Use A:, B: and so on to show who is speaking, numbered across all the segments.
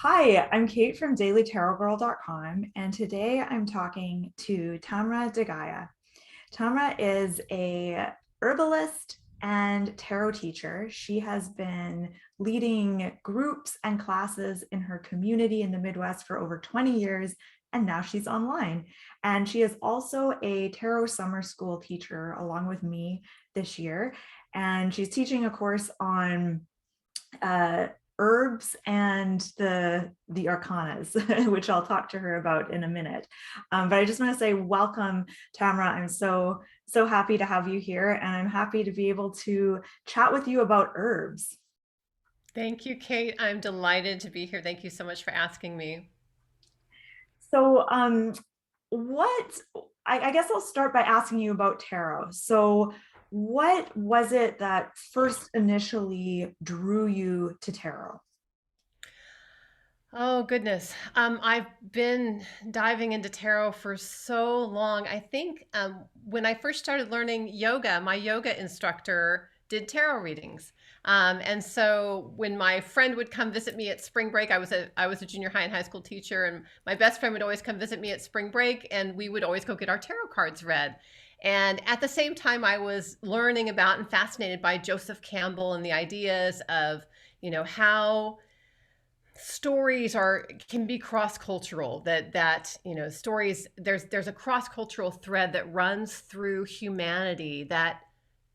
A: Hi, I'm Kate from dailytarotgirl.com, and today I'm talking to Tamara DeGaea. Tamara is a herbalist and tarot teacher. She has been leading groups and classes in her community in the Midwest for over 20 years, and now she's online. And she is also a tarot summer school teacher along with me this year. And she's teaching a course on uh, herbs and the arcanas, which I'll talk to her about in a minute. But I just want to say welcome, Tamara. I'm so happy to have you here, and I'm happy to be able to chat with you about herbs.
B: Thank you, Kate. I'm delighted to be here. Thank you so much for asking me.
A: So, what I guess I'll start by asking you about tarot. So, what was it that first initially drew you to tarot?
B: Oh, goodness. I've been diving into tarot for so long. I think when I first started learning yoga, my yoga instructor did tarot readings. And so when my friend would come visit me at spring break, I was a junior high and high school teacher, and my best friend would always come visit me at spring break, and we would always go get our tarot cards read. And at the same time, I was learning about and fascinated by Joseph Campbell and the ideas of, how stories are can be cross-cultural, that stories, there's a cross-cultural thread that runs through humanity that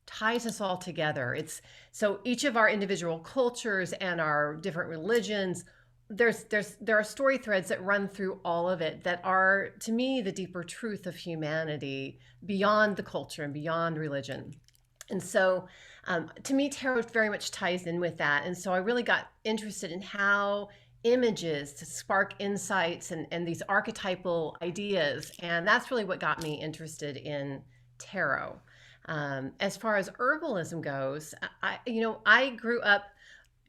B: ties us all together. It's so each of our individual cultures and our different religions, there are story threads that run through all of it that are, to me, the deeper truth of humanity beyond the culture and beyond religion. And so, to me, tarot very much ties in with that. And so I really got interested in how images to spark insights and these archetypal ideas. And that's really what got me interested in tarot. As far as herbalism goes, I grew up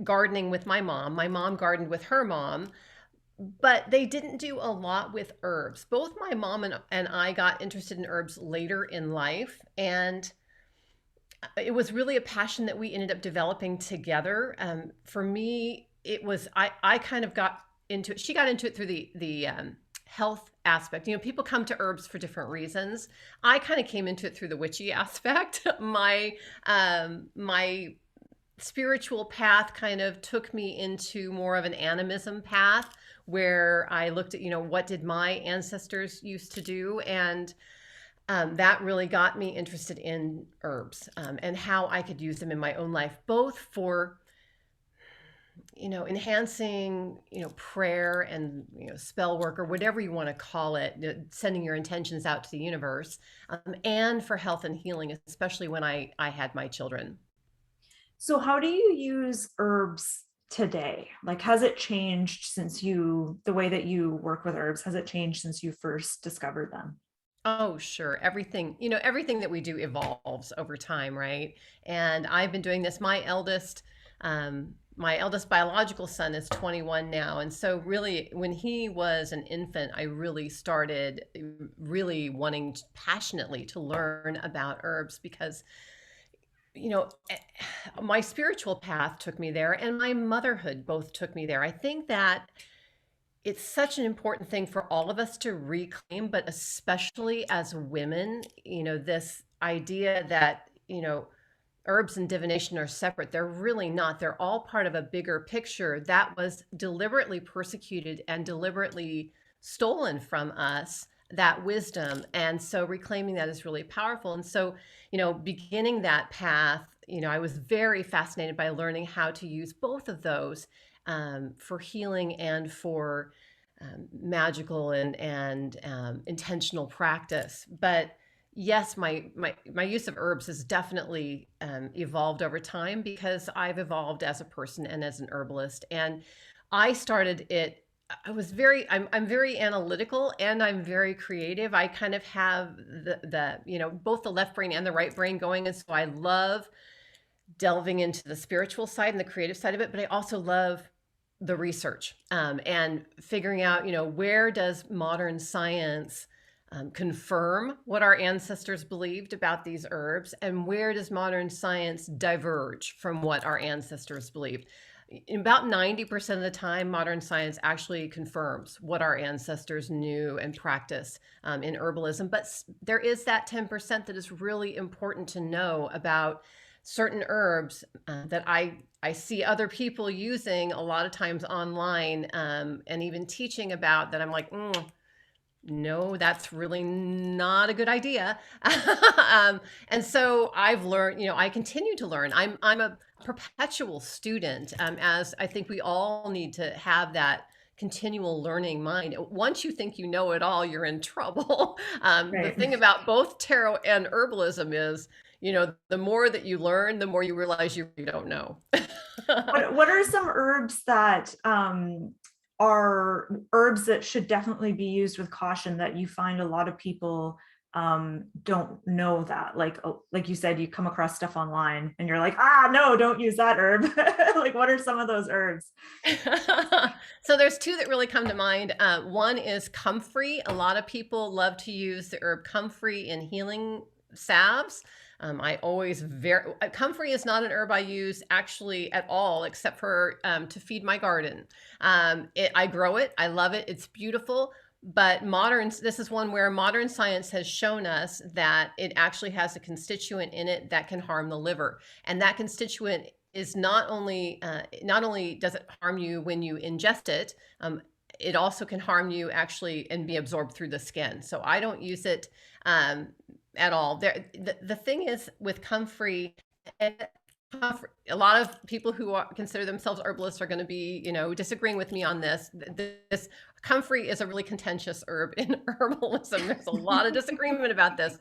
B: gardening with my mom. My mom gardened with her mom, but they didn't do a lot with herbs. Both my mom and I got interested in herbs later in life. And it was really a passion that we ended up developing together. For me, it was I kind of got into it. She got into it through the health aspect. People come to herbs for different reasons. I kind of came into it through the witchy aspect. My spiritual path kind of took me into more of an animism path where I looked at, what did my ancestors used to do, and that really got me interested in herbs, and how I could use them in my own life, both for, enhancing, prayer and, spell work or whatever you want to call it, sending your intentions out to the universe, and for health and healing, especially when I had my children.
A: So, how do you use herbs today? Like, has it changed since the way that you work with herbs, has it changed since you first discovered them?
B: Oh, sure. Everything that we do evolves over time, right? And I've been doing this. My eldest biological son is 21 now. And so really, when he was an infant, I really started really wanting passionately to learn about herbs because, my spiritual path took me there and my motherhood both took me there. I think that it's such an important thing for all of us to reclaim, but especially as women, this idea that, herbs and divination are separate. They're really not. They're all part of a bigger picture that was deliberately persecuted and deliberately stolen from us, that wisdom. And so reclaiming that is really powerful. And so, beginning that path, I was very fascinated by learning how to use both of those, for healing and for magical and intentional practice. But yes, my use of herbs has definitely evolved over time because I've evolved as a person and as an herbalist. And I started it. I'm very analytical and I'm very creative. I kind of have both the left brain and the right brain going, and so I love delving into the spiritual side and the creative side of it, but I also love the research, and figuring out, where does modern science confirm what our ancestors believed about these herbs, and where does modern science diverge from what our ancestors believed. about 90% of the time, modern science actually confirms what our ancestors knew and practiced in herbalism. But there is that 10% that is really important to know about certain herbs that I see other people using a lot of times online, and even teaching about, that I'm like, no, that's really not a good idea. And so I've learned, I continue to learn. I'm a perpetual student, as I think we all need to have that continual learning mind. Once you think you know it all, you're in trouble. The
A: Right.
B: thing about both tarot and herbalism is, the more that you learn, the more you realize you don't know.
A: What are some herbs that are herbs that should definitely be used with caution that you find a lot of people don't know that? Like you said, you come across stuff online and you're like, no, don't use that herb. Like, what are some of those herbs?
B: So there's two that really come to mind. One is comfrey. A lot of people love to use the herb comfrey in healing salves. I always comfrey is not an herb I use actually at all, except for to feed my garden. I grow it. I love it. It's beautiful. But this is one where modern science has shown us that it actually has a constituent in it that can harm the liver. And that constituent is not only does it harm you when you ingest it, it also can harm you actually and be absorbed through the skin. So I don't use it at all. The thing is with comfrey, and a lot of people who consider themselves herbalists are going to be, disagreeing with me on this. This comfrey is a really contentious herb in herbalism. There's a lot of disagreement about this,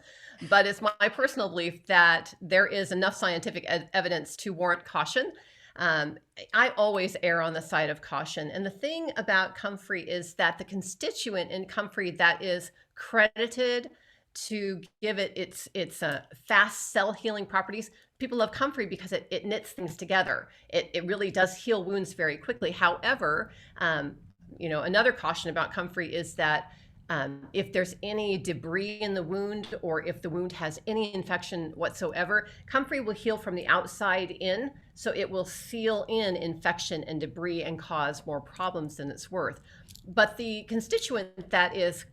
B: but it's my personal belief that there is enough scientific evidence to warrant caution. I always err on the side of caution. And the thing about comfrey is that the constituent in comfrey that is credited to give it its fast cell healing properties. People love comfrey because it knits things together. It really does heal wounds very quickly. However, another caution about comfrey is that if there's any debris in the wound, or if the wound has any infection whatsoever, comfrey will heal from the outside in, so it will seal in infection and debris and cause more problems than it's worth. But the constituent that is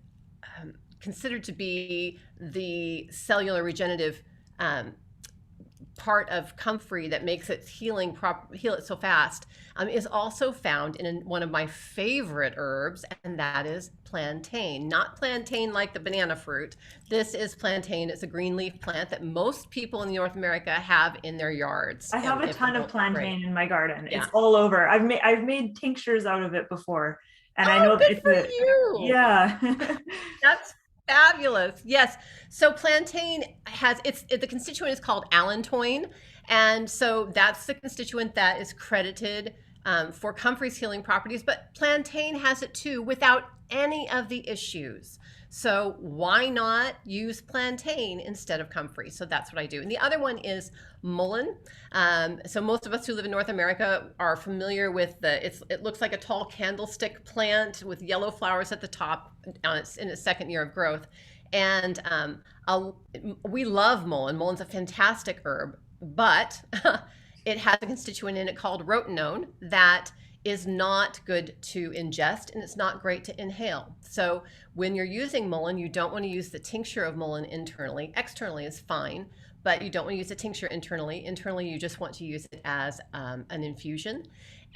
B: considered to be the cellular regenerative part of comfrey that makes it heal it so fast, is also found in one of my favorite herbs, and that is plantain. Not plantain like the banana fruit. This is plantain. It's a green leaf plant that most people in North America have in their yards.
A: I have a ton of plantain in my garden.
B: Yeah.
A: It's all over. I've made tinctures out of it before, and I
B: Oh,
A: know
B: good for you.
A: yeah.
B: That's fabulous. Yes. So plantain the constituent is called allantoin. And so that's the constituent that is credited for comfrey's healing properties. But plantain has it too without any of the issues. So why not use plantain instead of comfrey? So that's what I do. And the other one is mullein. So most of us who live in North America are familiar with it looks like a tall candlestick plant with yellow flowers at the top in its second year of growth. And we love mullein. Mulleine's a fantastic herb, but it has a constituent in it called rotenone that is not good to ingest, and it's not great to inhale. So when you're using mullein, you don't want to use the tincture of mullein internally. Externally is fine, but you don't want to use the tincture internally. Internally, you just want to use it as an infusion.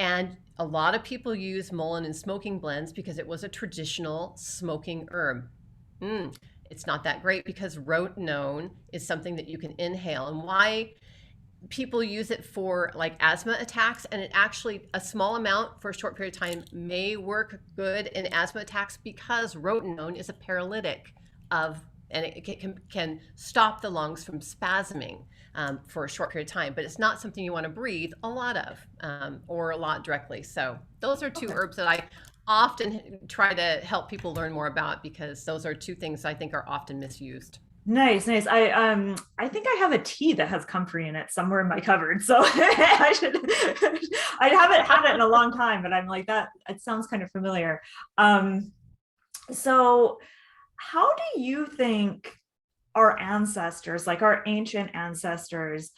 B: And a lot of people use mullein in smoking blends because it was a traditional smoking herb. It's not that great because rotenone is something that you can inhale. And why people use it for like asthma attacks, and it actually, a small amount for a short period of time may work good in asthma attacks because rotenone is a paralytic and it can stop the lungs from spasming for a short period of time, but it's not something you want to breathe a lot of or a lot directly. So those are two herbs that I often try to help people learn more about, because those are two things I think are often misused.
A: Nice. I think I have a tea that has comfrey in it somewhere in my cupboard. So I haven't had it in a long time, but I'm like, that it sounds kind of familiar. So how do you think our ancestors, like our ancient ancestors,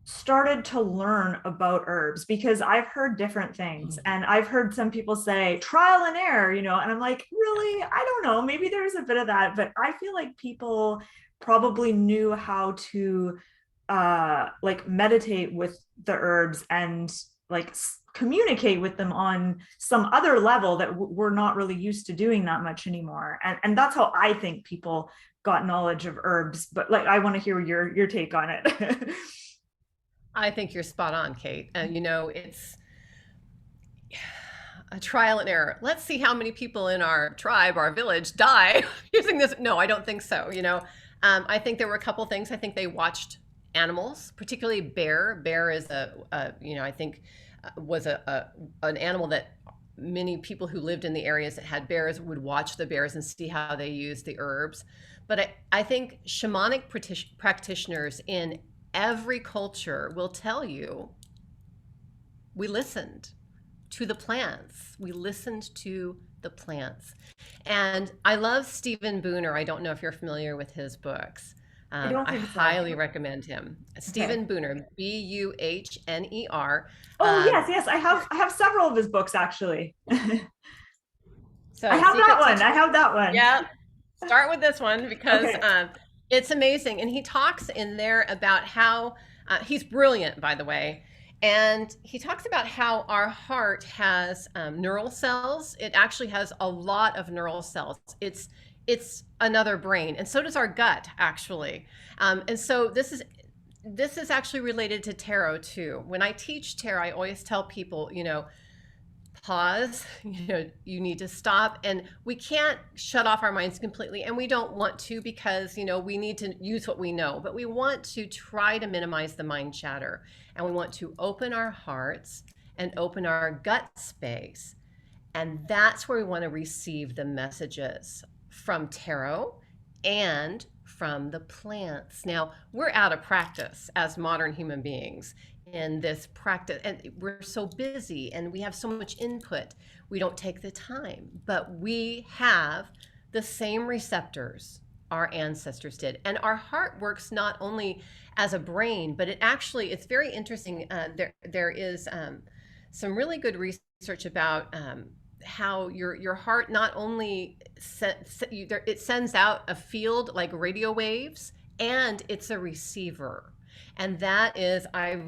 A: started to learn about herbs, because I've heard different things,
B: Mm.
A: and I've heard some people say trial and error, and I'm like, really? I don't know. Maybe there's a bit of that, but I feel like people probably knew how to like meditate with the herbs and like communicate with them on some other level that we're not really used to doing that much anymore. And that's how I think people got knowledge of herbs. But like, I want to hear your take on it.
B: I think you're spot on, Kate. And it's a trial and error. Let's see how many people in our tribe, our village, die using this. No, I don't think so. I think there were a couple things. I think they watched animals, particularly bear. Bear is I think was an animal that many people who lived in the areas that had bears would watch the bears and see how they used the herbs. But I think shamanic practitioners in every culture will tell you we listened to the plants. We listened to the plants. And I love Stephen Booner. I don't know if you're familiar with his books.
A: I don't
B: I
A: think so.
B: highly recommend him.
A: Okay.
B: Stephen Booner, Buhner.
A: Oh
B: Um,
A: yes, yes. I have several of his books actually. I
B: so
A: have that
B: Secret
A: one. I
B: Teaching.
A: have that one.
B: Yeah, start with this one because
A: Okay.
B: it's amazing. And he talks in there about how he's brilliant, by the way. And he talks about how our heart has neural cells. It actually has a lot of neural cells. It's another brain, and so does our gut, actually. And so this is actually related to tarot too. When I teach tarot, I always tell people, pause. You need to stop, and we can't shut off our minds completely, and we don't want to, because we need to use what we know, but we want to try to minimize the mind chatter, and we want to open our hearts and open our gut space, and that's where we want to receive the messages from tarot and from the plants. Now, we're out of practice as modern human beings in this practice, and we're so busy and we have so much input. We don't take the time, but we have the same receptors our ancestors did. And our heart works not only as a brain, but it's very interesting. There is some really good research about how your heart not only it sends out a field like radio waves, and it's a receiver. And that is, I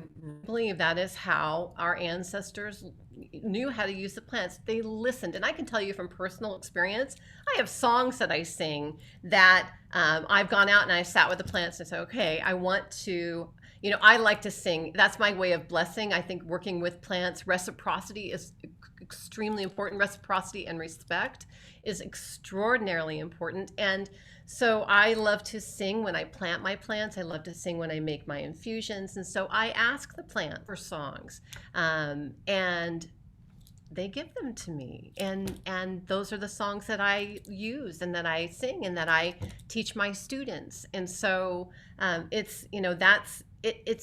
B: believe that is how our ancestors knew how to use the plants. They listened. And I can tell you from personal experience, I have songs that I sing that I've gone out and I sat with the plants and said, okay, I want to, I like to sing. That's my way of blessing. I think working with plants, reciprocity is extremely important. Reciprocity and respect is extraordinarily important. And so I love to sing when I plant my plants. I love to sing when I make my infusions. And so I ask the plant for songs, and they give them to me. And those are the songs that I use and that I sing and that I teach my students. And so it's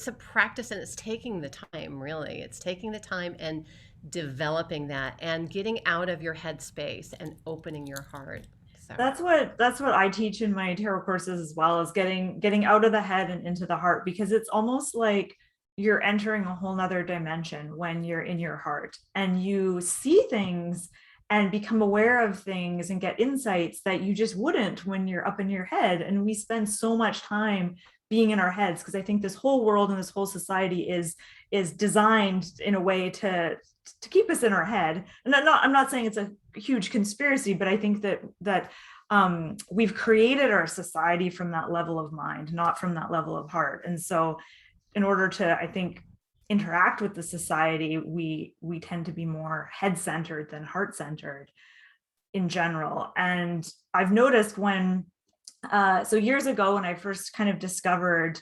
B: a practice, and it's taking the time, really. It's taking the time and developing that and getting out of your head space and opening your heart. So.
A: That's what I teach in my tarot courses as well, is getting out of the head and into the heart, because it's almost like you're entering a whole nother dimension when you're in your heart and you see things and become aware of things and get insights that you just wouldn't when you're up in your head. And we spend so much time being in our heads, because I think this whole world and this whole society is designed in a way to keep us in our head. And I'm not saying it's a huge conspiracy, but I think that we've created our society from that level of mind, not from that level of heart. And so in order to, I think, interact with the society, we tend to be more head centered than heart centered in general. And I've noticed so years ago, when I first kind of discovered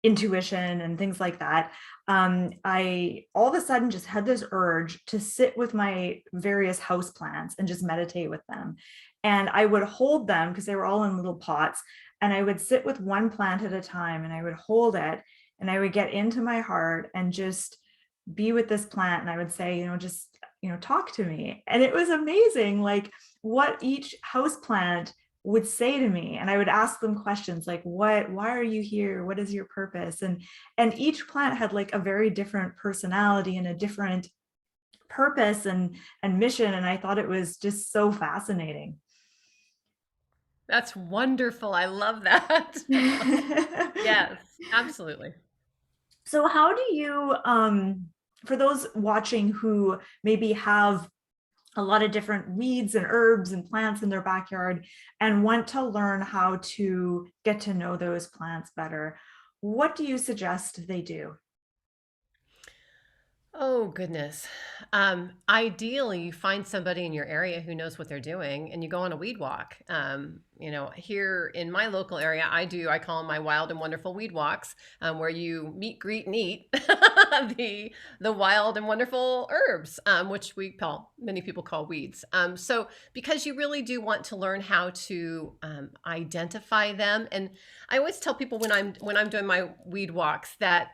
A: intuition and things like that, I all of a sudden just had this urge to sit with my various house plants and just meditate with them. And I would hold them, because they were all in little pots, and I would sit with one plant at a time and I would hold it, and I would get into my heart and just be with this plant. And I would say, just, talk to me. And it was amazing, like what each house plant would say to me, and I would ask them questions like, why are you here? What is your purpose? And each plant had like a very different personality and a different purpose and mission. And I thought it was just so fascinating.
B: That's wonderful. I love that. Yes, absolutely.
A: So how do you, for those watching who maybe have a lot of different weeds and herbs and plants in their backyard and want to learn how to get to know those plants better, what do you suggest they do?
B: Oh, goodness. Ideally, you find somebody in your area who knows what they're doing and you go on a weed walk. Here in my local area, I call them my wild and wonderful weed walks, where you meet, greet, and eat the wild and wonderful herbs, which many people call weeds. So because you really do want to learn how to identify them. And I always tell people when I'm doing my weed walks that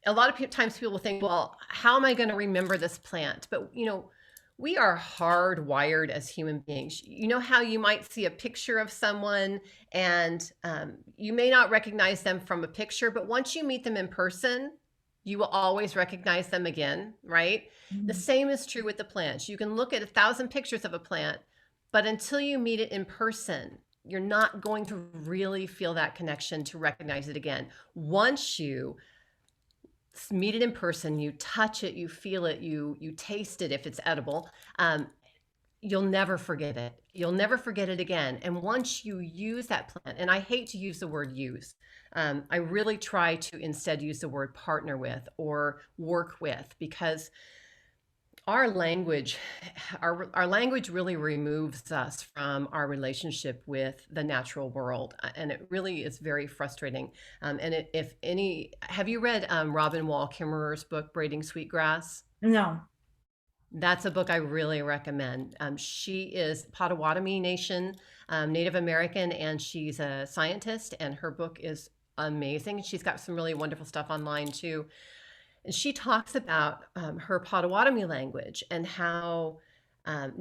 B: a lot of times people will think, well, how am I going to remember this plant? But, we are hardwired as human beings. You know how you might see a picture of someone and you may not recognize them from a picture, but once you meet them in person, you will always recognize them again, right? The
A: Mhm.
B: same is true with the plants. You can look at 1,000 pictures of a plant, but until you meet it in person, you're not going to really feel that connection to recognize it again. Once you meet it in person, you touch it, you feel it, you taste it if it's edible, you'll never forget it. You'll never forget it again. And once you use that plant, and I hate to use the word use, I really try to instead use the word partner with or work with, because our language our language really removes us from our relationship with the natural world, and it really is very frustrating. If any, have you read Robin Wall Kimmerer's book Braiding Sweetgrass?
A: No.
B: That's a book I really recommend. She is Potawatomi Nation, Native American, and she's a scientist, and her book is amazing. She's got some really wonderful stuff online too. And she talks about her Potawatomi language and how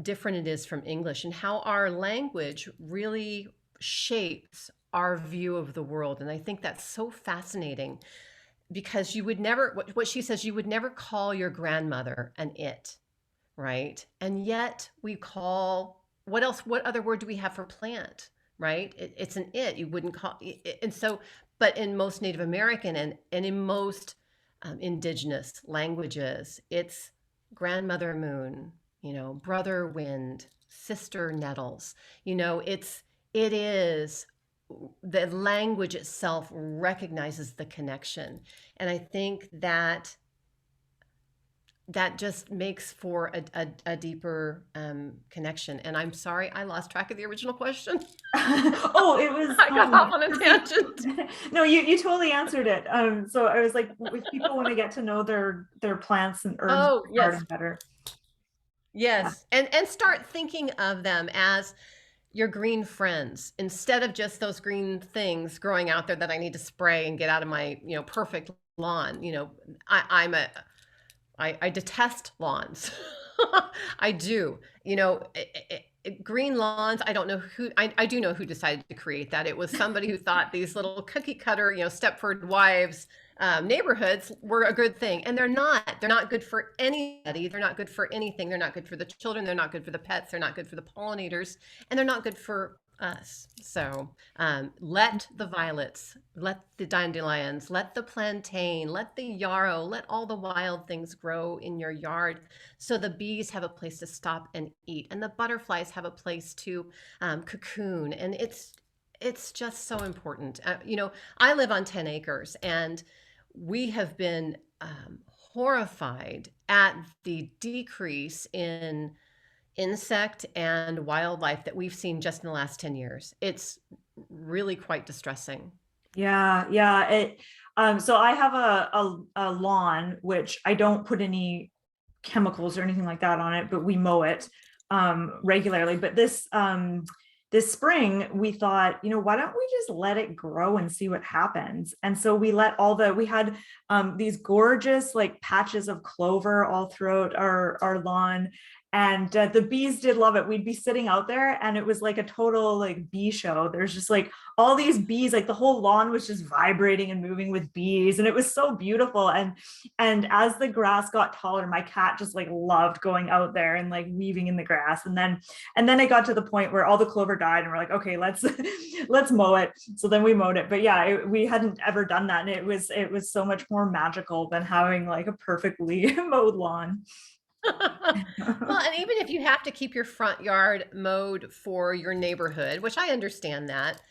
B: different it is from English, and how our language really shapes our view of the world. And I think that's so fascinating, because you would never, what she says, you would never call your grandmother an it, right? And yet we call, what else, what other word do we have for plant, right? It's an it. You wouldn't call it. And so, but in most Native American and in most indigenous languages, it's grandmother moon, brother wind, sister nettles. It is the language itself recognizes the connection. And I think that just makes for a deeper connection. And I'm sorry, I lost track of the original question.
A: Oh, it was
B: I got off on a tangent.
A: no, you totally answered it. So I was like, if people want to get to know their plants and herbs in
B: Oh,
A: the
B: yes.
A: garden better. Yeah.
B: Yes. And start thinking of them as your green friends, instead of just those green things growing out there that I need to spray and get out of my, perfect lawn. I'm a I detest lawns. I do. Green lawns, I don't know I do know who decided to create that. It was somebody who thought these little cookie cutter, Stepford wives neighborhoods were a good thing. And they're not. They're not good for anybody. They're not good for anything. They're not good for the children. They're not good for the pets. They're not good for the pollinators. And they're not good for us. So let the violets, let the dandelions, let the plantain, let the yarrow, let all the wild things grow in your yard, so the bees have a place to stop and eat, and the butterflies have a place to cocoon. And it's just so important. I live on 10 acres, and we have been horrified at the decrease in insect and wildlife that we've seen just in the last 10 years. It's really quite distressing.
A: Yeah, yeah. So I have a lawn which I don't put any chemicals or anything like that on it, but we mow it regularly. But this spring we thought, why don't we just let it grow and see what happens? And so we had these gorgeous like patches of clover all throughout our lawn. And the bees did love it. We'd be sitting out there and it was like a total like bee show. There's just like all these bees, like the whole lawn was just vibrating and moving with bees, and it was so beautiful. And as the grass got taller, my cat just like loved going out there and like weaving in the grass. And then it got to the point where all the clover died and we're like, okay, let's let's mow it. So then we mowed it. But yeah, we hadn't ever done that, and it was so much more magical than having like a perfectly mowed lawn.
B: Well, and even if you have to keep your front yard mowed for your neighborhood, which I understand that,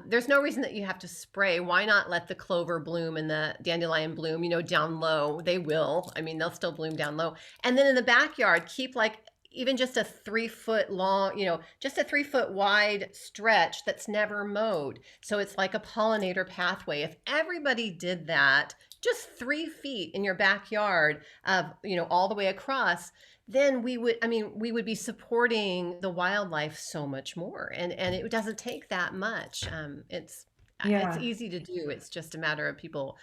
B: there's no reason that you have to spray. Why not let the clover bloom and the dandelion bloom, down low? They will. I mean, they'll still bloom down low. And then in the backyard, keep like even just a 3 foot long, just a 3 foot wide stretch that's never mowed. So it's like a pollinator pathway. If everybody did that, just 3 feet in your backyard of, all the way across, then we would be supporting the wildlife so much more. And it doesn't take that much. It's
A: Yeah.
B: easy to do. It's just a matter of people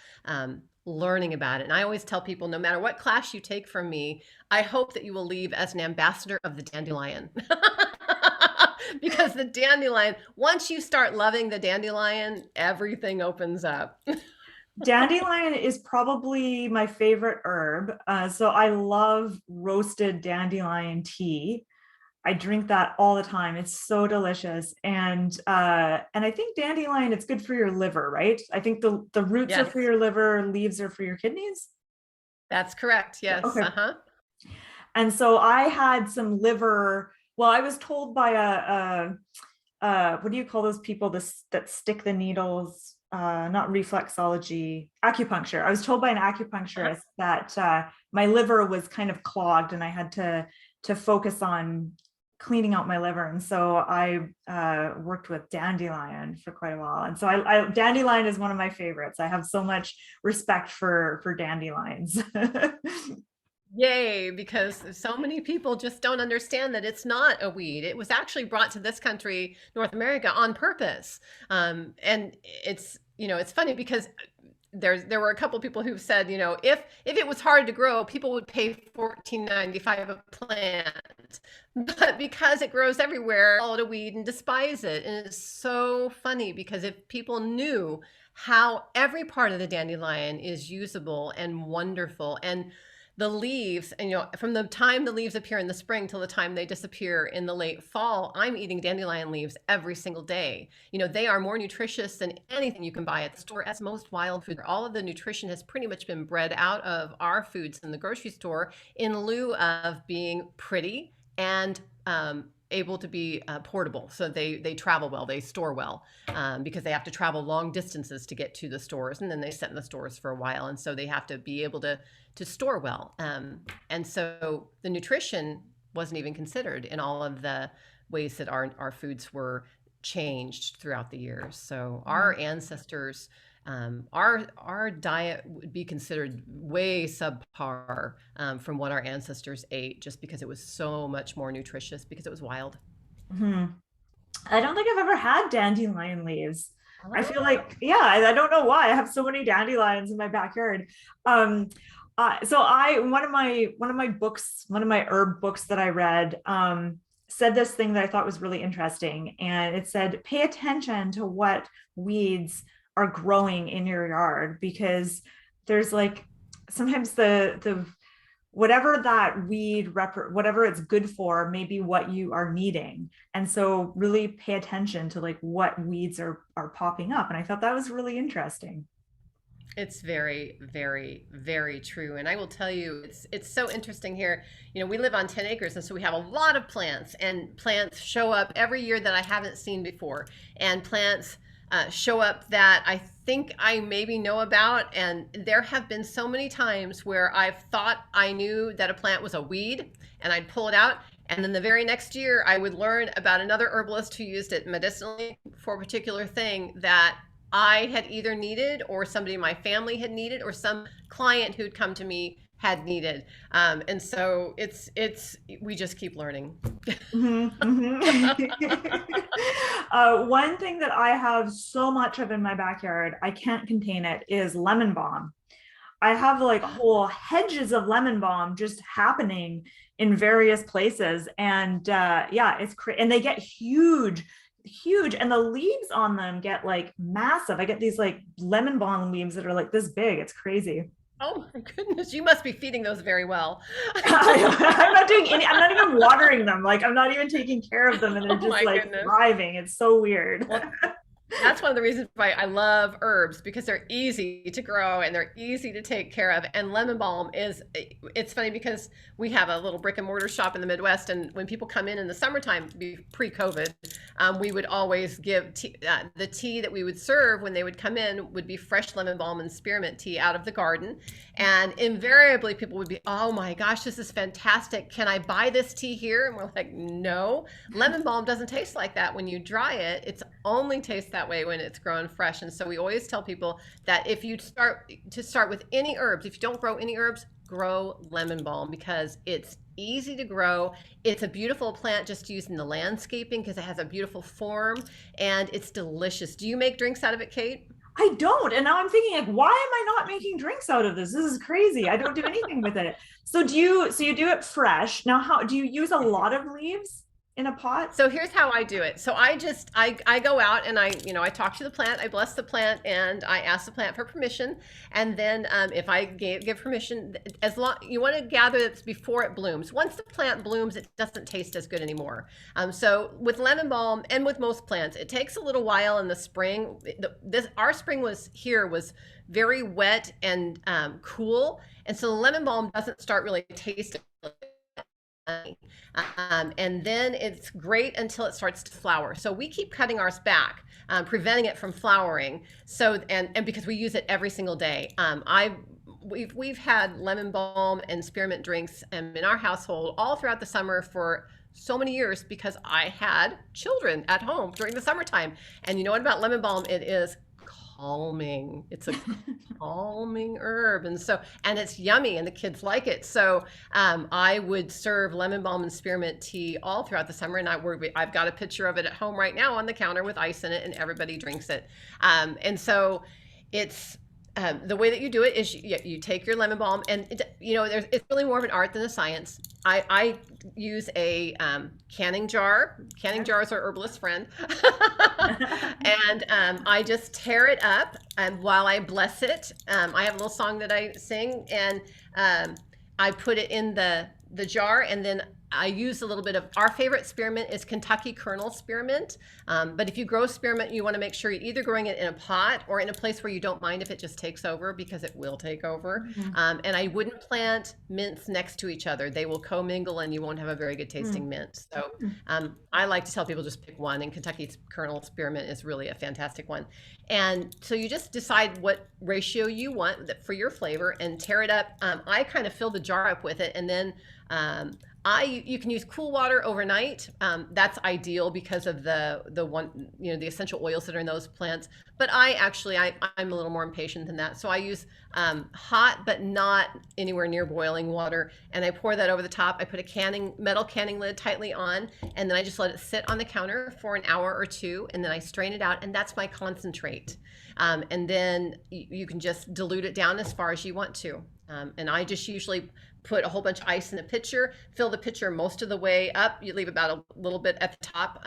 B: learning about it. And I always tell people, no matter what class you take from me, I hope that you will leave as an ambassador of the dandelion. Because the dandelion, once you start loving the dandelion, everything opens up.
A: Dandelion is probably my favorite herb. So I love roasted dandelion tea. I drink that all the time. It's so delicious. And I think dandelion, it's good for your liver, right? I think the roots are for
B: Yes,
A: your liver, leaves are for your kidneys.
B: that's correct.
A: Yeah.
B: Yes.
A: Okay. And so I had some liver. Well, I was told by what do you call those people that stick the needles? Not reflexology, acupuncture. I was told by an
B: Uh-huh.
A: acupuncturist that my liver was kind of clogged, and I had to focus on cleaning out my liver. And so I worked with dandelion for quite a while. And so dandelion is one of my favorites. I have so much respect for dandelions.
B: Yay, because so many people just don't understand that it's not a weed. It was actually brought to this country, North America, on purpose. And it's funny because there were a couple people who've said, if it was hard to grow, people would pay 14.95 a plant. But because it grows everywhere, call it a weed and despise it. And it's so funny because if people knew how every part of the dandelion is usable and wonderful, and the leaves, and from the time the leaves appear in the spring till the time they disappear in the late fall, I'm eating dandelion leaves every single day. They are more nutritious than anything you can buy at the store, as most wild food. All of the nutrition has pretty much been bred out of our foods in the grocery store in lieu of being pretty and able to be portable. So they travel well, they store well, because they have to travel long distances to get to the stores, and then they sit in the stores for a while, and so they have to be able to store well. And so the nutrition wasn't even considered in all of the ways that our foods were changed throughout the years. So our ancestors, our diet would be considered way subpar from what our ancestors ate, just because it was so much more nutritious because it was wild.
A: Mhm. I don't think I've ever had dandelion leaves. I feel
B: Ah.
A: like, yeah, I don't know why. I have so many dandelions in my backyard. Um, so one of my books, one of my herb books that I read, said this thing that I thought was really interesting, and it said, pay attention to what weeds are growing in your yard, because there's like sometimes the whatever that whatever it's good for, maybe what you are needing. And so really pay attention to like what weeds are popping up. And I thought that was really interesting.
B: It's very, very, very true. And I will tell you, it's so interesting here. We live on 10 acres, and so we have a lot of plants, and plants show up every year that I haven't seen before. And plants show up that I think I maybe know about. And there have been so many times where I've thought I knew that a plant was a weed, and I'd pull it out. And then the very next year, I would learn about another herbalist who used it medicinally for a particular thing that I had either needed, or somebody in my family had needed, or some client who'd come to me had needed. And so we just keep learning.
A: Mhm, mhm. One thing that I have so much of in my backyard, I can't contain it, is lemon balm. I have like whole hedges of lemon balm just happening in various places. And yeah, and they get huge, and the leaves on them get like massive. I get these like lemon balm leaves that are like this big. It's crazy.
B: Oh my goodness, you must be feeding those very well.
A: I'm not doing any, I'm not even watering them. Like I'm not even taking care of them, and they're
B: Oh
A: just
B: my
A: like
B: goodness.
A: thriving. It's so weird.
B: Well, that's one of the reasons why I love herbs, because they're easy to grow and they're easy to take care of. And lemon balm is, it's funny because we have a little brick and mortar shop in the Midwest. And when people come in the summertime, pre-COVID, we would always give tea, the tea that we would serve when they would come in would be fresh lemon balm and spearmint tea out of the garden. And invariably people would be, oh my gosh, this is fantastic. Can I buy this tea here? And we're like, no, lemon balm doesn't taste like that when you dry it. It's only tastes that way when it's grown fresh. And so we always tell people that if you start with any herbs, if you don't grow any herbs, grow lemon balm, because it's easy to grow. It's a beautiful plant just used in the landscaping because it has a beautiful form and it's delicious. Do you make drinks out of it, Kate?
A: I don't. And now I'm thinking like, why am I not making drinks out of this? This is crazy. I don't do anything with it. So you do it fresh. Now, how do you use a lot of leaves in a pot?
B: So here's how I do it. So I go out and I talk to the plant, I bless the plant, and I ask the plant for permission. And then if I give permission, as long you want to gather this before it blooms. Once the plant blooms, it doesn't taste as good anymore. So with lemon balm and with most plants, it takes a little while in the spring. Our spring was very wet and cool, and so the lemon balm doesn't start really tasting. And then it's great until it starts to flower. So we keep cutting ours back, preventing it from flowering. So and because we use it every single day. We've had lemon balm and spearmint drinks in our household all throughout the summer for so many years because I had children at home during the summertime. And you know what about lemon balm? It is calming. It's a calming herb, and it's yummy, and the kids like it. So I would serve lemon balm and spearmint tea all throughout the summer, and I've got a picture of it at home right now on the counter with ice in it, and everybody drinks it. And so it's the way that you do it is you take your lemon balm, and it's really more of an art than a science. I use a canning jar. Canning jars are herbalist friend. And I just tear it up, and while I bless it, I have a little song that I sing, and I put it in the jar, and then I use a little bit of our favorite spearmint is Kentucky kernel spearmint. But if you grow spearmint, you want to make sure you're either growing it in a pot or in a place where you don't mind if it just takes over, because it will take over.
A: Mm-hmm.
B: And I wouldn't plant mints next to each other. They will commingle and you won't have a very good tasting mint. So I like to tell people just pick one, and Kentucky kernel spearmint is really a fantastic one. And so you just decide what ratio you want for your flavor and tear it up. I kind of fill the jar up with it, and then you can use cool water overnight. That's ideal because of the essential oils that are in those plants. But I'm a little more impatient than that. So I use hot but not anywhere near boiling water, and I pour that over the top. I put a metal canning lid tightly on, and then I just let it sit on the counter for an hour or two, and then I strain it out, and that's my concentrate. And then you can just dilute it down as far as you want to. And I just usually put a whole bunch of ice in a pitcher, fill the pitcher most of the way up. You leave about a little bit at the top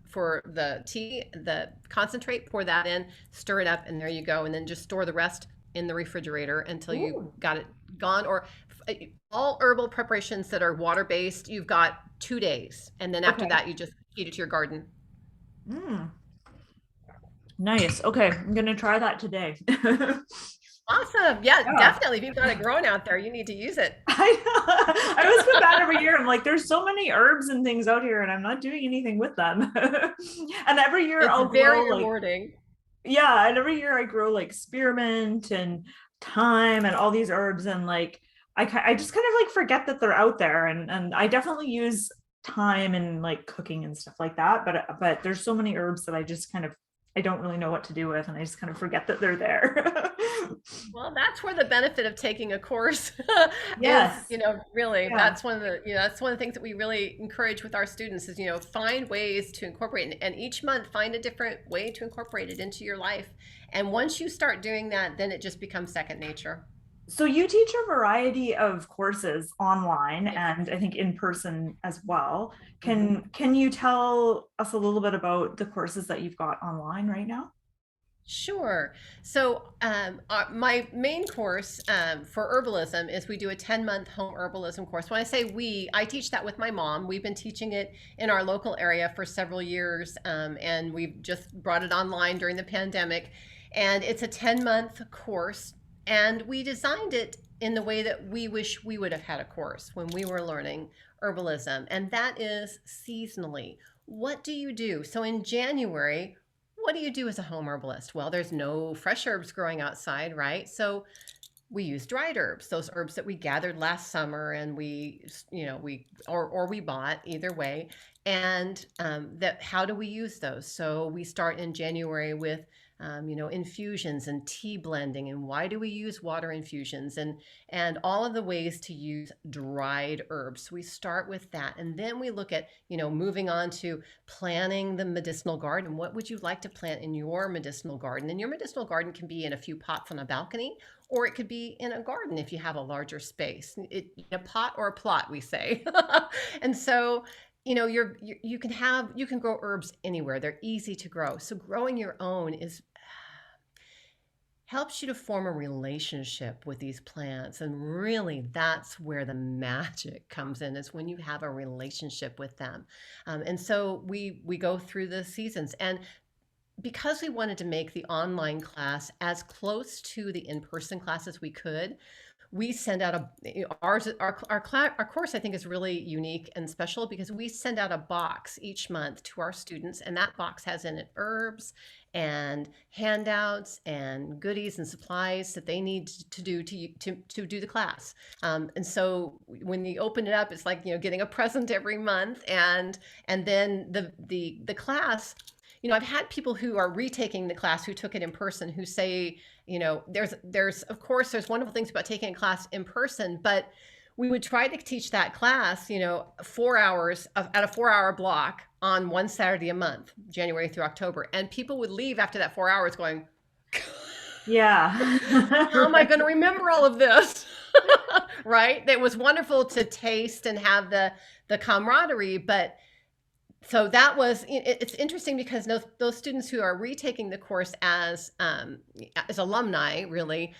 B: for the tea, the concentrate, pour that in, stir it up, and there you go. And then just store the rest in the refrigerator until you got it gone. Or all herbal preparations that are water-based, you've got 2 days. And then after that, you just feed it to your garden.
A: Nice. Okay, I'm gonna try that today.
B: Awesome. Yeah, definitely. If you've got it growing out there, you need to use it.
A: I always feel bad every year. I'm like, there's so many herbs and things out here, and I'm not doing anything with them. And every year I'll
B: very
A: grow
B: rewarding.
A: And every year I grow like spearmint and thyme and all these herbs, and like I just kind of like forget that they're out there, and I definitely use thyme in like cooking and stuff like that. But there's so many herbs that I don't really know what to do with, and I just kind of forget that they're there.
B: Well, that's where the benefit of taking a course
A: Yes.
B: is, really, that's one of the things that we really encourage with our students is, find ways to incorporate, and each month find a different way to incorporate it into your life. And once you start doing that, then it just becomes second nature.
A: So you teach a variety of courses online
B: Yes.
A: and I think in person as well.
B: Mhm.
A: Can you tell us a little bit about the courses that you've got online right now?
B: Sure. So, my main course for herbalism is we do a 10-month home herbalism course. When I say we, I teach that with my mom. We've been teaching it in our local area for several years, and we've just brought it online during the pandemic. And it's a 10-month course, and we designed it in the way that we wish we would have had a course when we were learning herbalism, and that is seasonally. What do you do? So in January, what do you do as a home herbalist? Well, there's no fresh herbs growing outside, right? So we use dried herbs, those herbs that we gathered last summer and or we bought, either way. And that how do we use those? So we start in January with infusions and tea blending, and why do we use water infusions, and all of the ways to use dried herbs. So we start with that, and then we look at moving on to planting the medicinal garden. What would you like to plant in your medicinal garden? And your medicinal garden can be in a few pots on a balcony, or it could be in a garden if you have a larger space. A pot or a plot, we say. And so, you can grow herbs anywhere. They're easy to grow. So growing your own is helps you to form a relationship with these plants, and really that's where the magic comes in, is when you have a relationship with them. And so we go through the seasons, and because we wanted to make the online class as close to the in-person class as we could, we send out our course, I think, is really unique and special because we send out a box each month to our students, and that box has in it herbs and handouts and goodies and supplies that they need to do to do the class. And so when you open it up, it's like getting a present every month, and then the class. I've had people who are retaking the class who took it in person who say, there's of course there's wonderful things about taking a class in person, but we would try to teach that class, 4 hours at a 4 hour block on one Saturday a month, January through October. And people would leave after that 4 hours going,
A: Yeah.
B: how am I going to remember all of this? Right? It was wonderful to taste and have the camaraderie, but so that was it's interesting because those students who are retaking the course as alumni, really,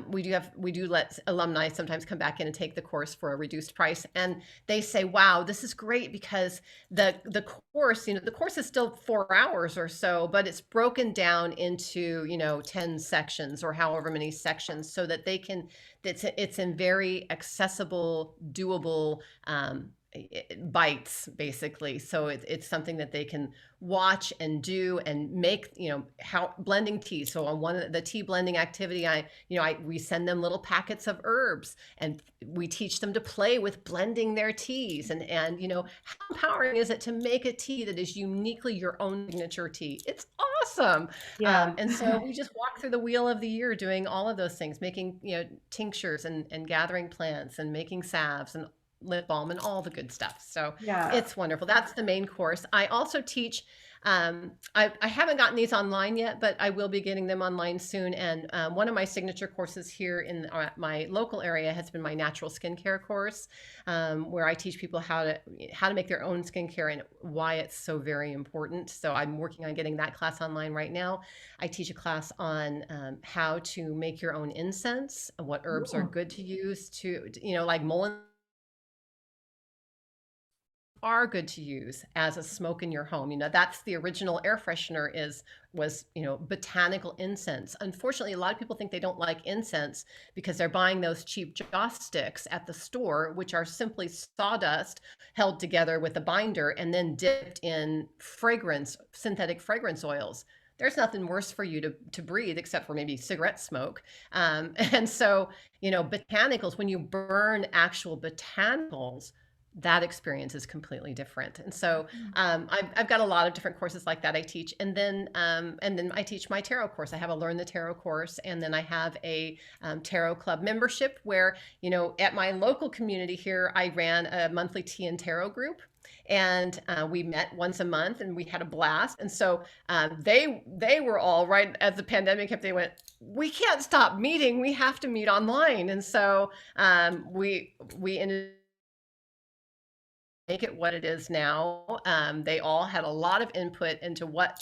B: we do let alumni sometimes come back in and take the course for a reduced price, and they say, wow, this is great because the course, the course is still 4 hours or so, but it's broken down into 10 sections or however many sections, so that it's in very accessible, doable bites, basically. So it's something that they can watch and do and make, how blending tea. So on one of the tea blending activity, we send them little packets of herbs, and we teach them to play with blending their teas, and how empowering is it to make a tea that is uniquely your own signature tea? It's awesome.
A: Yeah.
B: And so we just walk through the wheel of the year doing all of those things, making tinctures and gathering plants and making salves and lip balm and all the good stuff. So
A: Yeah.
B: it's wonderful. That's the main course. I also teach, I haven't gotten these online yet, but I will be getting them online soon. And one of my signature courses here in my local area has been my natural skincare course, where I teach people how to make their own skincare and why it's so very important. So I'm working on getting that class online right now. I teach a class on how to make your own incense, what herbs are
A: Ooh.
B: good to use like mullein are good to use as a smoke in your home. That's the original air freshener was botanical incense. Unfortunately, a lot of people think they don't like incense because they're buying those cheap joss sticks at the store, which are simply sawdust held together with a binder and then dipped in synthetic fragrance oils. There's nothing worse for you to breathe except for maybe cigarette smoke. And so, botanicals, when you burn actual botanicals, that experience is completely different. And so I've got a lot of different courses like that I teach. And then I teach my tarot course. I have a Learn the Tarot course. And then I have a tarot club membership where, at my local community here, I ran a monthly tea and tarot group. and we met once a month, and we had a blast. And so they were all right as the pandemic hit. They went, we can't stop meeting. We have to meet online. And so we ended make it what it is now. They all had a lot of input into what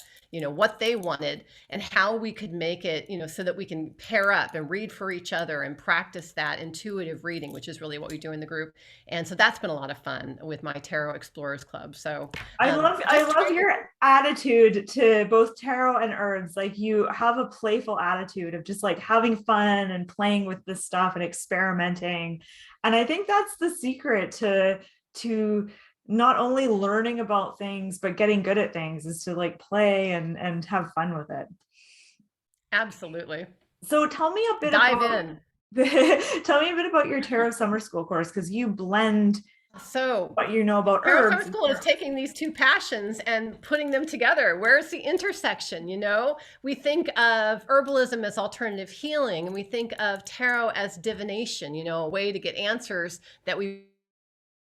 B: they wanted and how we could make it, so that we can pair up and read for each other and practice that intuitive reading, which is really what we do in the group. And so that's been a lot of fun with my Tarot Explorers Club. So
A: I
B: just
A: love
B: trying to,
A: your attitude to both tarot and herbs. Like you have a playful attitude of just like having fun and playing with this stuff and experimenting. And I think that's the secret to not only learning about things but getting good at things, is to like play and have fun with it.
B: absolutely
A: So tell me a bit
B: dive
A: about
B: in.
A: tell me a bit about your tarot summer school course, because you blend
B: So
A: what you know about
B: Tarot Summer
A: herbs.
B: School is taking these two passions and putting them together. Where's the intersection? We think of herbalism as alternative healing, and we think of tarot as divination, a way to get answers that we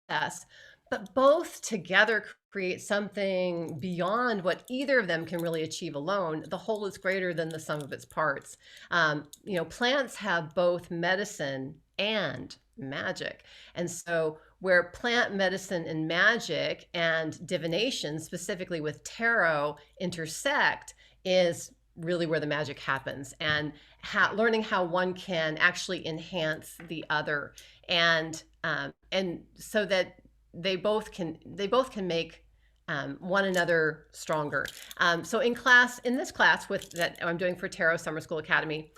B: possess. But both together create something beyond what either of them can really achieve alone. The whole is greater than the sum of its parts. Plants have both medicine and magic. And so where plant medicine and magic and divination, specifically with tarot, intersect is really where the magic happens, and learning how one can actually enhance the other, and so that they both can make one another stronger. So in this class with that I'm doing for Tarot Summer School Academy,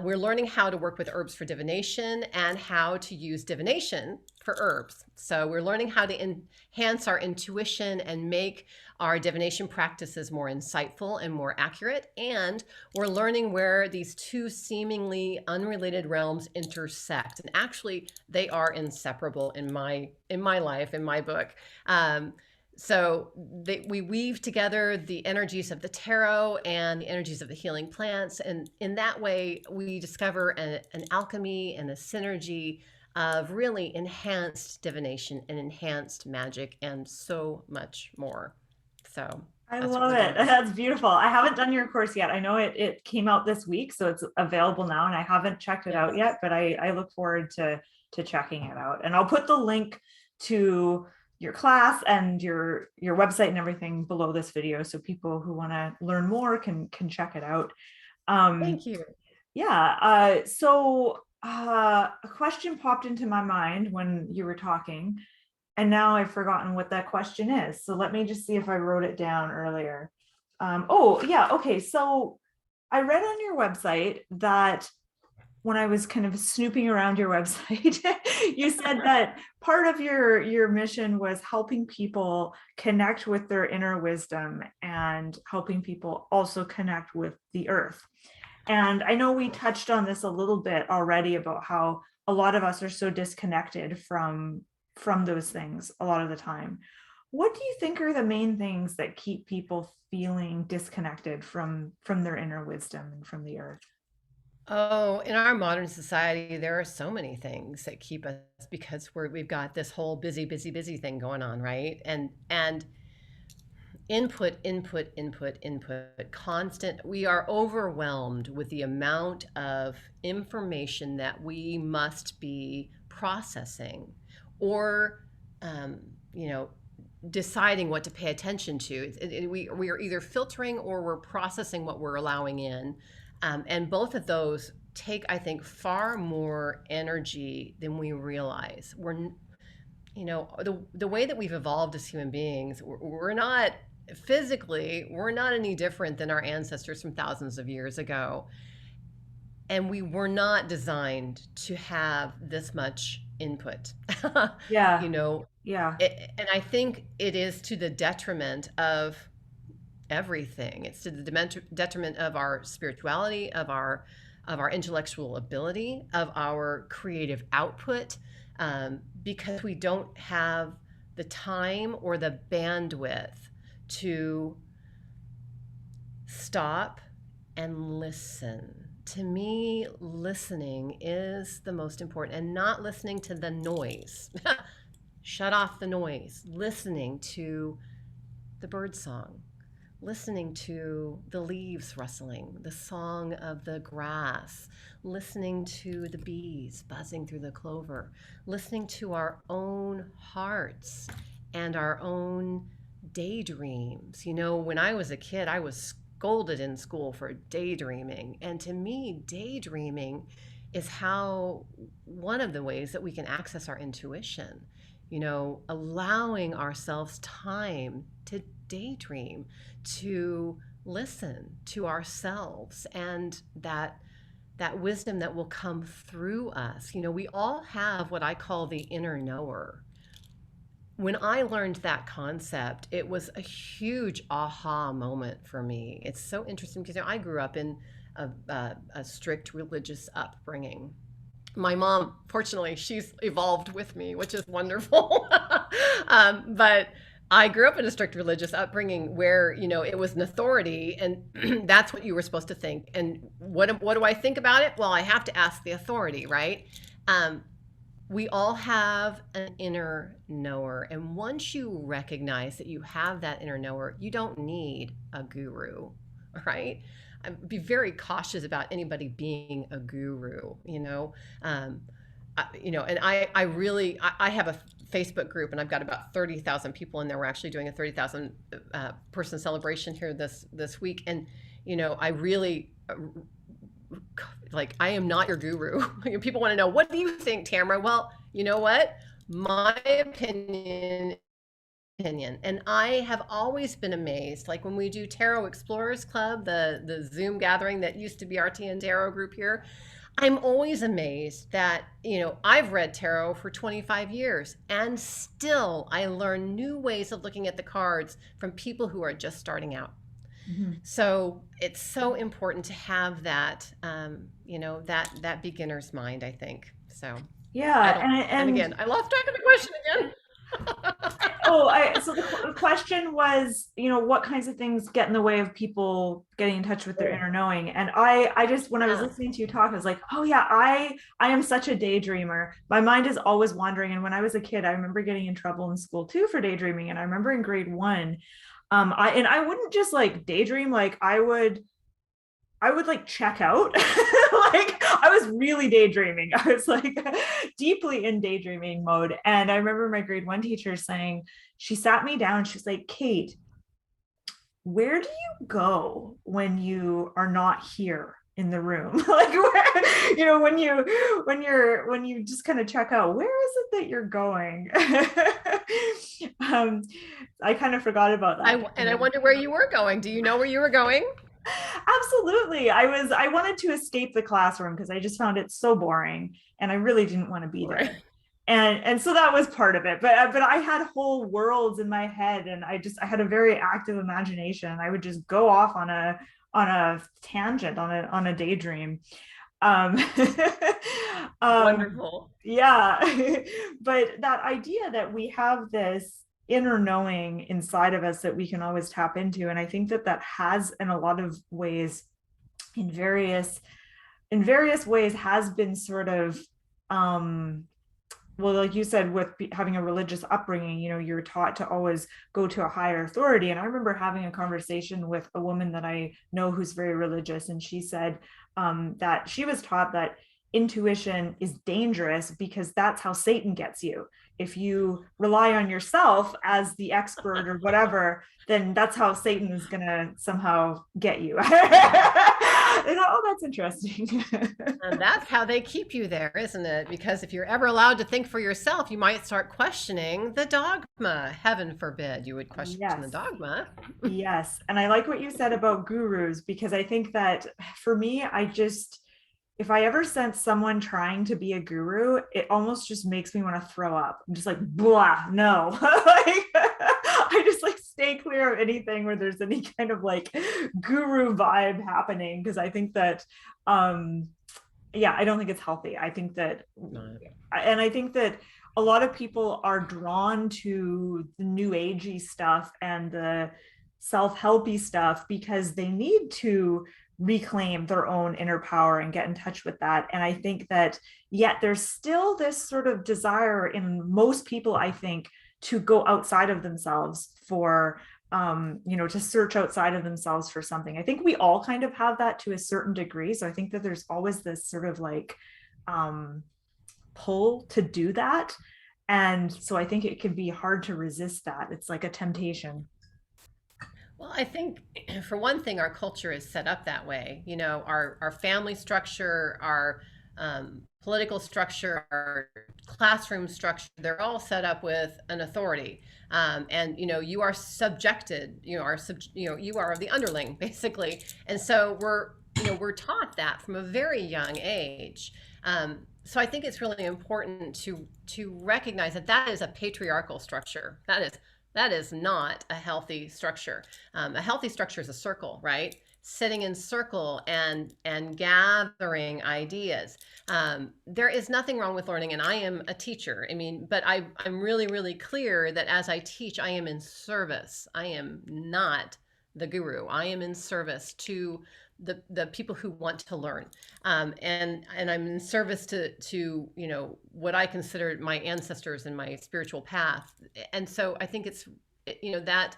B: we're learning how to work with herbs for divination and how to use divination for herbs. So we're learning how to enhance our intuition and make our divination practices more insightful and more accurate. And we're learning where these two seemingly unrelated realms intersect. And actually, they are inseparable in my life, in my book. We weave together the energies of the tarot and the energies of the healing plants. And in that way, we discover an alchemy and a synergy of really enhanced divination and enhanced magic and so much more. So
A: I
B: that's what
A: love
B: we're
A: it.
B: doing.
A: That's beautiful. I haven't done your course yet. I know it came out this week, so it's available now, and I haven't checked it out
B: Yes.
A: yet, but I look forward to checking it out. And I'll put the link to your class and your website and everything below this video, so people who want to learn more can check it out. Um,
B: Thank you.
A: yeah. A question popped into my mind when you were talking, and now I've forgotten what that question is. So let me just see if I wrote it down earlier. Oh, yeah. Okay. So I read on your website that when I was kind of snooping around your website, you said that part of your mission was helping people connect with their inner wisdom and helping people also connect with the earth. And I know we touched on this a little bit already about how a lot of us are so disconnected from those things a lot of the time. What do you think are the main things that keep people feeling disconnected from their inner wisdom and from the earth?
B: Oh, in our modern society, there are so many things that keep us because we've got this whole busy, busy, busy thing going on, right? And input, input, input, input, constant. We are overwhelmed with the amount of information that we must be processing or, um, you know, deciding what to pay attention to. We are either filtering or we're processing what we're allowing in. And both of those take, I think, far more energy than we realize. The way that we've evolved as human beings, we're not physically, we're not any different than our ancestors from thousands of years ago. And we were not designed to have this much input. you
A: Yeah,
B: know,
A: yeah,
B: and I think it is to the detriment of everything. It's to the detriment of our spirituality, of our intellectual ability, of our creative output, because we don't have the time or the bandwidth to stop and listen. To me, listening is the most important, and not listening to the noise. shut off the noise, listening to the bird song, listening to the leaves rustling, the song of the grass, listening to the bees buzzing through the clover, listening to our own hearts and our own daydreams. You know, when I was a kid, I was scolded in school for daydreaming. And to me, daydreaming is how one of the ways that we can access our intuition, you know, allowing ourselves time to daydream, to listen to ourselves and that wisdom that will come through us. You know, we all have what I call the inner knower. When I learned that concept, it was a huge aha moment for me. It's so interesting because, you know, I grew up in a strict religious upbringing. My mom, fortunately, she's evolved with me, which is wonderful. But I grew up in a strict religious upbringing where, you know, it was an authority and that's what you were supposed to think. And what do I think about it? Well, I have to ask the authority, right? Um, we all have an inner knower. And once you recognize that you have that inner knower, you don't need a guru, right? I'd be very cautious about anybody being a guru, you know. You know, and I really, I have a Facebook group and I've got about 30,000 people in there. We're actually doing a 30,000 person celebration here this week. And, you know, I really, like, I am not your guru. People want to know, what do you think, Tamara? Well, you know what? My opinion. And I have always been amazed, like when we do Tarot Explorers Club, the Zoom gathering that used to be our TN Tarot group here, I'm always amazed that, you know, I've read tarot for 25 years and still I learn new ways of looking at the cards from people who are just starting out.
A: Mm-hmm.
B: So it's so important to have that, you know, that beginner's mind, I think. So I
A: Yeah,
B: don't, and
A: and
B: again, I lost track of the question again.
A: so the question was, you know, what kinds of things get in the way of people getting in touch with their inner knowing? And I just, when I was
B: Yeah.
A: listening to you talk, I was like, oh yeah, I am such a daydreamer. My mind is always wandering. And when I was a kid, I remember getting in trouble in school too for daydreaming. And I remember in grade one, I wouldn't just like daydream, like I would like check out. Like I was really daydreaming. I was like deeply in daydreaming mode. And I remember my grade one teacher saying, she sat me down, she's like, Kate, where do you go when you are not here in the room? Like where, you know, when you just kind of check out, where is it that you're going? um, I kind of forgot about that.
B: And I wonder where you were going. Do you know where you were going?
A: Absolutely. I wanted to escape the classroom because I just found it so boring and I really didn't want to be
B: Right.
A: there. And so that was part of it. But I had whole worlds in my head and I had a very active imagination. I would just go off on a tangent, on a daydream. Um, um,
B: Wonderful.
A: yeah. But that idea that we have this inner knowing inside of us that we can always tap into, and I think that that has in a lot of ways, in various ways, has been sort of well, like you said, with having a religious upbringing, you know, you're taught to always go to a higher authority. And I remember having a conversation with a woman that I know who's very religious, and she said that she was taught that intuition is dangerous because that's how Satan gets you. If you rely on yourself as the expert or whatever, then that's how Satan is going to somehow get you. I thought, oh, that's interesting.
B: And that's how they keep you there, isn't it? Because if you're ever allowed to think for yourself, you might start questioning the dogma. Heaven forbid you would question the
A: Yes.
B: dogma.
A: Yes. And I like what you said about gurus, because I think that for me, if I ever sense someone trying to be a guru, it almost just makes me want to throw up. I'm just like, blah, no. Like, I just like stay clear of anything where there's any kind of like guru vibe happening. Cause I think that, yeah, I don't think it's healthy. I think that, and I think that a lot of people are drawn to the new agey stuff and self-helpy stuff because they need to reclaim their own inner power and get in touch with that. And I think that yet there's still this sort of desire in most people, I think, to go outside of themselves for to search outside of themselves for something. I think we all kind of have that to a certain degree. So I think that there's always this sort of like um pull to do that. And so I think it can be hard to resist that. It's like a temptation.
B: Well, I think for one thing, our culture is set up that way. You know, our family structure, our political structure, our classroom structure, they're all set up with an authority. And you know, you are subjected, you are the underling basically. And so we're taught that from a very young age. So I think it's really important to recognize that that is a patriarchal structure. That is not a healthy structure. A healthy structure is a circle, right? Sitting in circle and gathering ideas. There is nothing wrong with learning, and I am a teacher. I mean, but I'm really, really clear that as I teach, I am in service. I am not the guru. I am in service to the people who want to learn, and I'm in service to what I consider my ancestors and my spiritual path. And so I think it's that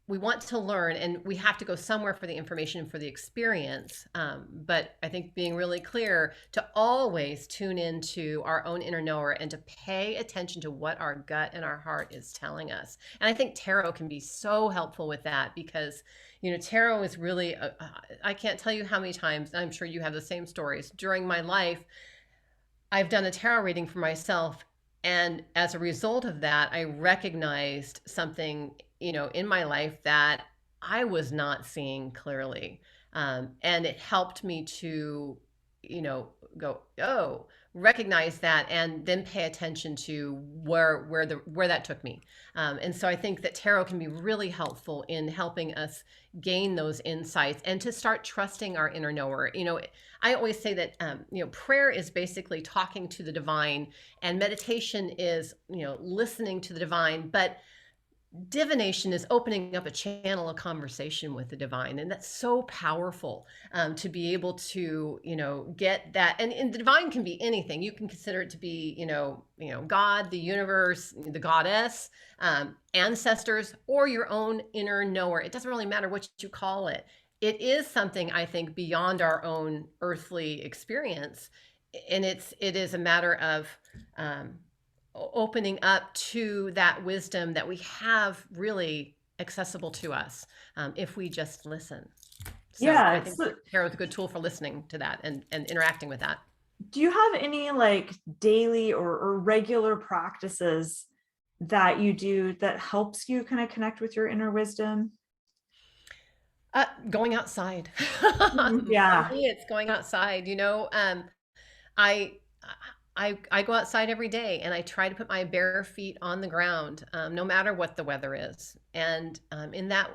B: we want to learn and we have to go somewhere for the information and for the experience. But I think being really clear to always tune into our own inner knower and to pay attention to what our gut and our heart is telling us. And I think tarot can be so helpful with that because, tarot is really, I can't tell you how many times, and I'm sure you have the same stories during my life, I've done a tarot reading for myself. And as a result of that, I recognized something, in my life that I was not seeing clearly. And it helped me to, go, oh, recognize that and then pay attention to where that took me. And so I think that tarot can be really helpful in helping us gain those insights and to start trusting our inner knower. I always say that prayer is basically talking to the divine, and meditation is listening to the divine, but divination is opening up a channel of conversation with the divine, and that's so powerful, to be able to get that. And the divine can be anything. You can consider it to be God, the universe, the goddess, ancestors, or your own inner knower. It doesn't really matter what you call it. It is something, I think, beyond our own earthly experience, and it is a matter of opening up to that wisdom that we have really accessible to us, if we just listen. So
A: Yeah,
B: I think tarot is a good tool for listening to that and interacting with that.
A: do you have any like daily or regular practices that you do that helps you kind of connect with your inner wisdom?
B: Going outside. For
A: Yeah.
B: me, it's going outside. I I go outside every day and I try to put my bare feet on the ground, no matter what the weather is. And in that,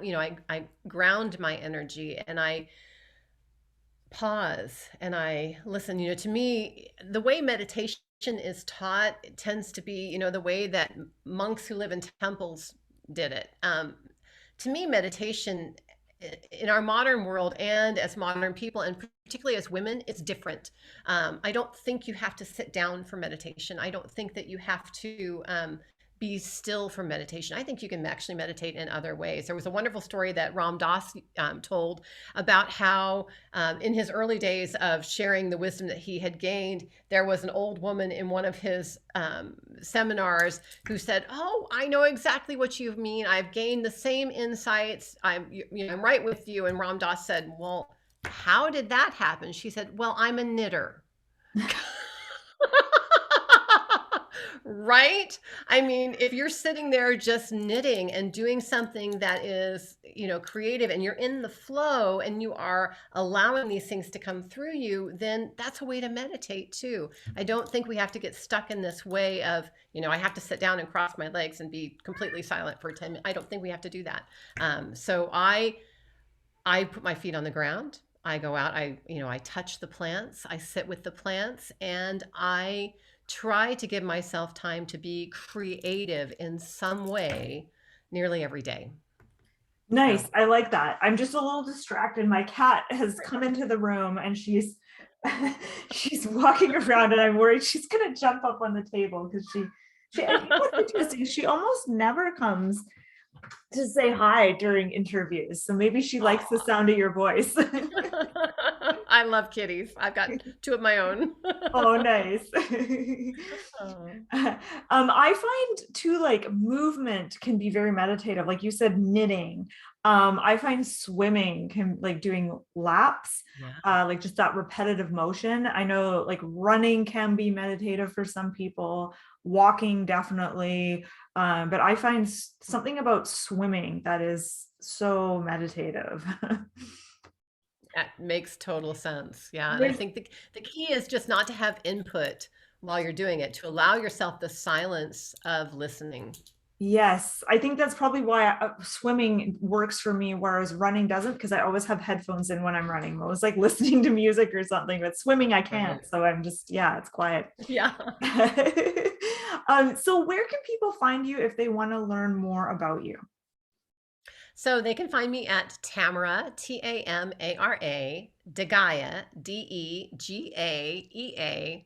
B: I ground my energy and I pause and I listen. To me, the way meditation is taught, it tends to be, the way that monks who live in temples did it. To me, meditation in our modern world and as modern people, and particularly as women, it's different. I don't think you have to sit down for meditation. I don't think that you have to be still for meditation. I think you can actually meditate in other ways. There was a wonderful story that Ram Dass told about how, in his early days of sharing the wisdom that he had gained, there was an old woman in one of his seminars who said, "Oh, I know exactly what you mean. I've gained the same insights. I'm right with you." And Ram Dass said, "Well, how did that happen?" She said, "Well, I'm a knitter." Right? I mean, if you're sitting there just knitting and doing something that is, creative, and you're in the flow and you are allowing these things to come through you, then that's a way to meditate too. I don't think we have to get stuck in this way of, I have to sit down and cross my legs and be completely silent for 10 minutes. I don't think we have to do that. So I put my feet on the ground. I go out, I touch the plants, I sit with the plants, and I try to give myself time to be creative in some way nearly every day. So.
A: Nice. I like that. I'm just a little distracted. My cat has come into the room and she's she's walking around and I'm worried she's gonna jump up on the table because she I think what's interesting, she almost never comes to say hi during interviews. So maybe she likes the
B: Aw.
A: sound of your voice.
B: I love kitties. I've got two of my own.
A: Oh, nice.
B: Oh.
A: I find too, like movement can be very meditative. Like you said, knitting. I find swimming can like doing laps,
B: Yeah.
A: like just that repetitive motion. I know like running can be meditative for some people, walking definitely. But I find something about swimming that is so meditative.
B: That makes total sense. Yeah. And I
A: There's
B: think the key is just not to have input while you're doing it, to allow yourself the silence of listening.
A: Yes, I think that's probably why swimming works for me, whereas running doesn't, because I always have headphones in when I'm running. I'm always like listening to music or something, but swimming I can't.
B: Right.
A: So I'm just, yeah, it's quiet.
B: Yeah.
A: So where can people find you if they want to learn more about you?
B: So they can find me at Tamara, Tamara, DeGaea, DeGaea.com.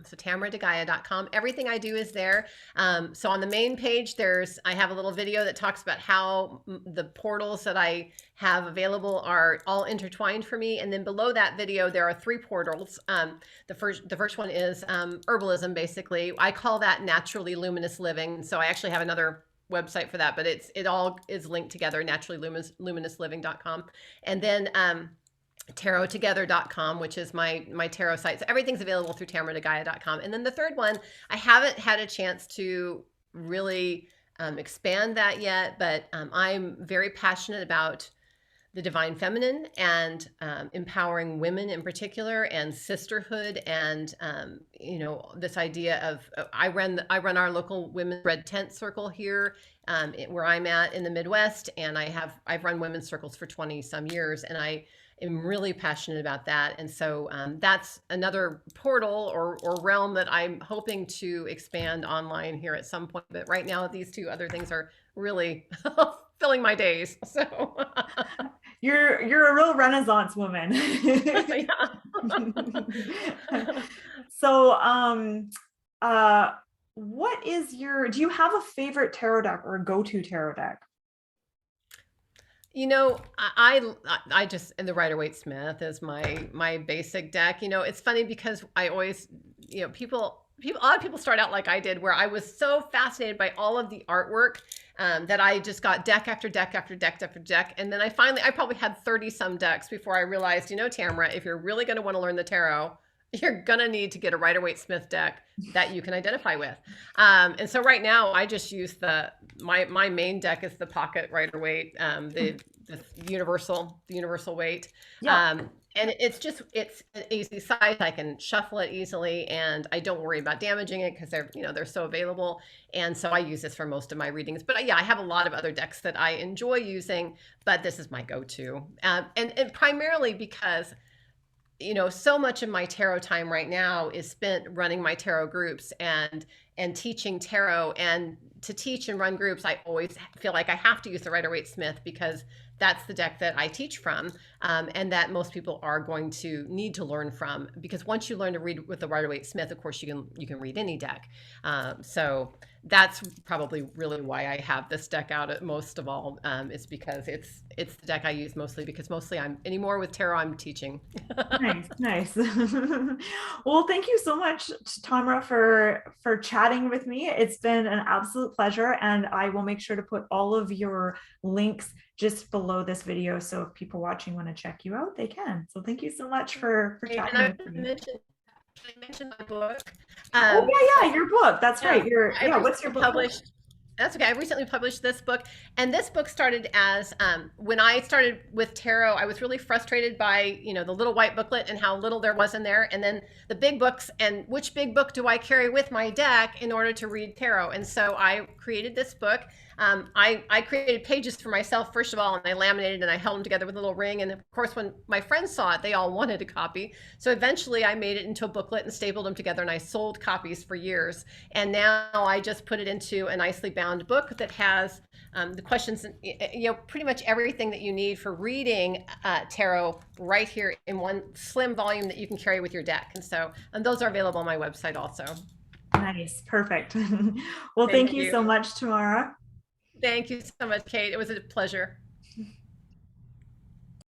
B: So TamaraDeGaea.com. Everything I do is there. So on the main page, I have a little video that talks about how the portals that I have available are all intertwined for me. And then below that video, there are three portals. The first one is herbalism, basically. I call that naturally luminous living. So I actually have another website for that, but it all is linked together, naturallyluminousLiving.com. And then tarottogether.com, which is my tarot site. So everything's available through tamaradegaea.com. And then the third one, I haven't had a chance to really expand that yet, but I'm very passionate about the divine feminine and empowering women in particular, and sisterhood, and this idea of I run our local women's red tent circle here where I'm at in the Midwest, and I've run women's circles for 20 some years, and I am really passionate about that. And so that's another portal or realm that I'm hoping to expand online here at some point. But right now, these two other things are really filling my days. So
A: You're a real Renaissance woman.
B: yeah.
A: So, do you have a favorite tarot deck or a go-to tarot deck?
B: I just, and the Rider-Waite-Smith is my basic deck. It's funny because I always, a lot of people start out like I did, where I was so fascinated by all of the artwork that I just got deck after deck after deck after deck. And then I probably had 30 some decks before I realized, Tamara, if you're really going to want to learn the tarot, you're going to need to get a Rider-Waite-Smith deck that you can identify with. And so right now I just use my main deck is the Pocket Rider-Waite, the universal weight.
A: Yeah.
B: And it's an easy size. I can shuffle it easily, and I don't worry about damaging it because they're so available. And so I use this for most of my readings. But yeah, I have a lot of other decks that I enjoy using, but this is my go-to. And primarily because so much of my tarot time right now is spent running my tarot groups and teaching tarot. And to teach and run groups, I always feel like I have to use the Rider-Waite-Smith because that's the deck that I teach from, and that most people are going to need to learn from. Because once you learn to read with the Rider-Waite-Smith, of course you can read any deck. So that's probably really why I have this deck out at most of all. Is because it's the deck I use mostly, because mostly anymore with tarot I'm teaching.
A: Nice, nice. Well, thank you so much, Tamara, for chatting with me. It's been an absolute pleasure, and I will make sure to put all of your links just below this video, so if people watching want to check you out, they can. So thank you so much for chatting
B: And
A: with me.
B: I mentioned my book.
A: Oh yeah, your book. That's right. What's your book?
B: Published. That's okay. I recently published this book, and this book started as when I started with tarot. I was really frustrated by the little white booklet and how little there was in there, and then the big books, and which big book do I carry with my deck in order to read tarot? And so I created this book. I created pages for myself, first of all, and I laminated and I held them together with a little ring. And of course, when my friends saw it, they all wanted a copy. So eventually I made it into a booklet and stapled them together, and I sold copies for years. And now I just put it into a nicely bound book that has the questions, pretty much everything that you need for reading tarot right here in one slim volume that you can carry with your deck. And those are available on my website also.
A: Nice. Perfect. Well, thank
B: Thank
A: you
B: you.
A: so much, Tamara.
B: Thank you so much, Kate. It was a pleasure.